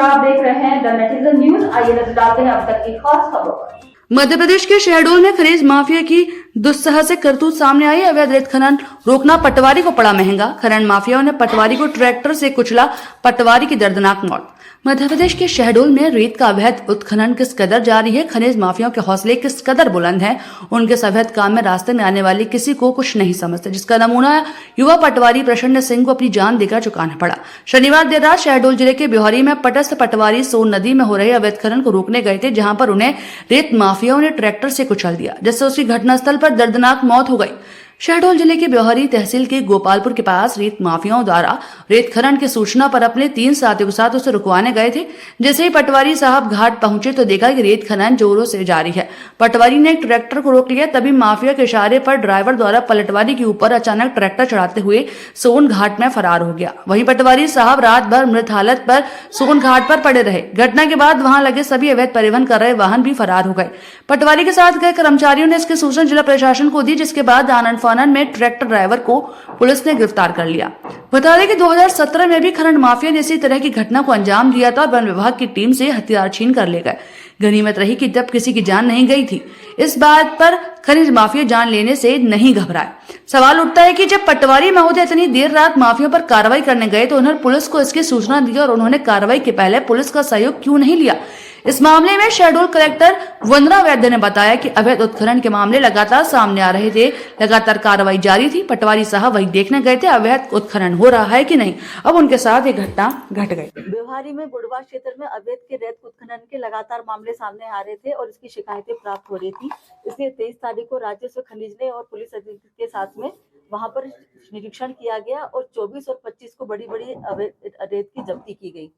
आप देख रहे हैं द नेटिजन न्यूज। आइए नजर डालते हैं अब तक की खास खबरों पर। मध्य प्रदेश के शहडोल में खनिज माफिया की दुस्साहसिक करतूत सामने आई। अवैध रेत खनन रोकना पटवारी को पड़ा महंगा। खनन माफियाओं ने पटवारी को ट्रैक्टर से कुचला, पटवारी की दर्दनाक मौत। मध्य प्रदेश के शहडोल में रेत का अवैध उत्खनन किस कदर जारी है, खनिज माफियाओं के हौसले किस कदर बुलंद हैं, उनके इस अवैध काम में रास्ते में आने वाले किसी को कुछ नहीं समझते, जिसका नमूना युवा पटवारी प्रसन्न सिंह को अपनी जान देकर चुकाना पड़ा। शनिवार देर रात शहडोल जिले के ब्योहरी में पटस्थ पटवारी सोन नदी में हो रहे अवैध खनन को रोकने गए थे, जहां पर उन्हें रेत माफियाओं ने ट्रैक्टर से कुचल दिया, जिससे उसकी घटनास्थल पर दर्दनाक मौत हो गई। शहडोल जिले के ब्योहरी तहसील के गोपालपुर के पास रेत माफियाओं द्वारा रेत खनन की सूचना पर अपने 3 साथियों के साथ उसे रुकवाने गए थे। जैसे ही पटवारी साहब घाट पहुंचे तो देखा कि रेत खनन जोरों से जारी है। पटवारी ने एक ट्रैक्टर को रोक लिया, तभी माफिया के इशारे पर ड्राइवर द्वारा पलटवारी के ऊपर अचानक ट्रैक्टर चढ़ाते हुए सोन घाट में फरार हो गया। वहीं पटवारी साहब रात भर मृत हालत पर सोन घाट पर पड़े रहे। घटना के बाद वहां लगे सभी अवैध परिवहन कर रहे वाहन भी फरार हो गए। पटवारी के साथ गए कर्मचारियों ने इसकी सूचना जिला प्रशासन को दी, जिसके बाद आनंद फानन में ट्रैक्टर ड्राइवर को पुलिस ने गिरफ्तार कर लिया। बता दें कि 2017 में भी खनन माफिया ने इसी तरह की घटना को अंजाम दिया था और वन विभाग की टीम से हथियार छीन कर ले गए। गनीमत रही कि जब किसी की जान नहीं गई थी। इस बात पर खनिज माफिया जान लेने से नहीं घबराए। सवाल उठता है कि जब पटवारी महोदय इतनी देर रात माफिया पर कार्रवाई करने गए तो उन्होंने पुलिस को इसकी सूचना दी और उन्होंने कार्रवाई के पहले पुलिस का सहयोग क्यों नहीं लिया। इस मामले में शहडोल कलेक्टर वंदना वैद्य ने बताया कि अवैध उत्खनन के मामले लगातार सामने आ रहे थे, लगातार कार्रवाई जारी थी। पटवारी साहब वही देखने गए थे अवैध उत्खनन हो रहा है कि नहीं। अब उनके साथ एक घटना घट गई। ब्योहरी में बुढ़वा क्षेत्र में अवैध के रेत उत्खनन के लगातार मामले सामने आ रहे थे और इसकी शिकायतें प्राप्त हो रही थी। इसलिए 23 तारीख को राजस्व खनिज ने और पुलिस अधीक्षक के साथ में वहां पर निरीक्षण किया गया और 24 और 25 को बड़ी बड़ी रेत की जब्ती की गई।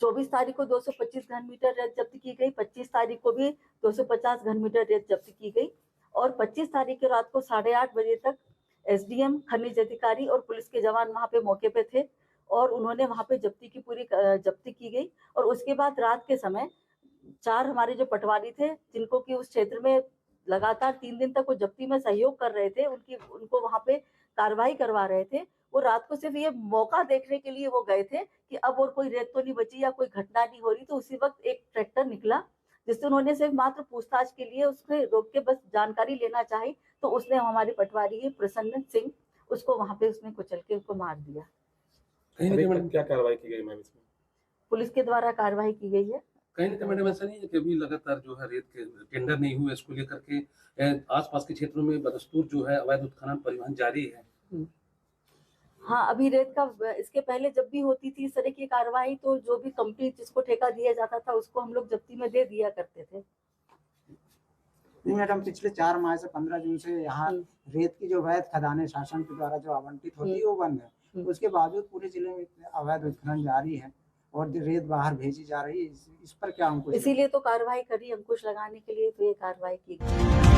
24 तारीख को 225 घन मीटर रेत जब्त की गई, 25 तारीख को भी 250 घन मीटर रेत जब्त की गई और 25 तारीख की रात को 8:30 बजे तक एसडीएम, खनिज अधिकारी और पुलिस के जवान वहां पे मौके पे थे और उन्होंने वहां पे जब्ती की पूरी जब्ती की गई। और उसके बाद रात के समय 4 हमारे जो पटवारी थे, जिनको कि उस क्षेत्र में लगातार 3 दिन तक वो जब्ती में सहयोग कर रहे थे, उनको वहां पे कार्रवाई करवा रहे थे। वो रात को सिर्फ ये मौका देखने के लिए वो गए थे कि अब और कोई रेत तो नहीं बची या कोई घटना नहीं हो रही। तो उसी वक्त एक ट्रैक्टर निकला, जिससे उन्होंने सिर्फ मात्र पूछताछ के लिए उसमें रोक के बस जानकारी लेना चाही, तो उसने हमारे पटवारी प्रसन्न सिंह उसको वहां पे उसने कुचल के उसको मार दिया। मैडम क्या कार्रवाई की गई मैम इसमें? पुलिस के द्वारा कार्रवाई की गई है। कहीं ना कहीं मैडम ऐसा नहीं है कि अभी लगातार जो है रेत के टेंडर नहीं हुए, इसको लेकर के आसपास के क्षेत्रों में बदस्तूर जो है अवैध उत्खनन परिवहन जारी है। हाँ, अभी रेत का इसके पहले जब भी होती थी इस तरह की कार्रवाई, तो जो भी कंपनी जिसको ठेका दिया जाता था उसको हम लोग जब्ती में दे दिया करते थे। नहीं मैडम, पिछले 4 माह से 15 जून से यहाँ रेत की जो अवैध खदानें शासन के द्वारा जो आवंटित होती है वो बंद है। उसके बावजूद पूरे जिले में अवैध उत्खनन जारी है और रेत बाहर भेजी जा रही है। इस पर क्या अंकुश? इसीलिए तो कार्रवाई करी, अंकुश लगाने के लिए तो ये कार्रवाई की गई।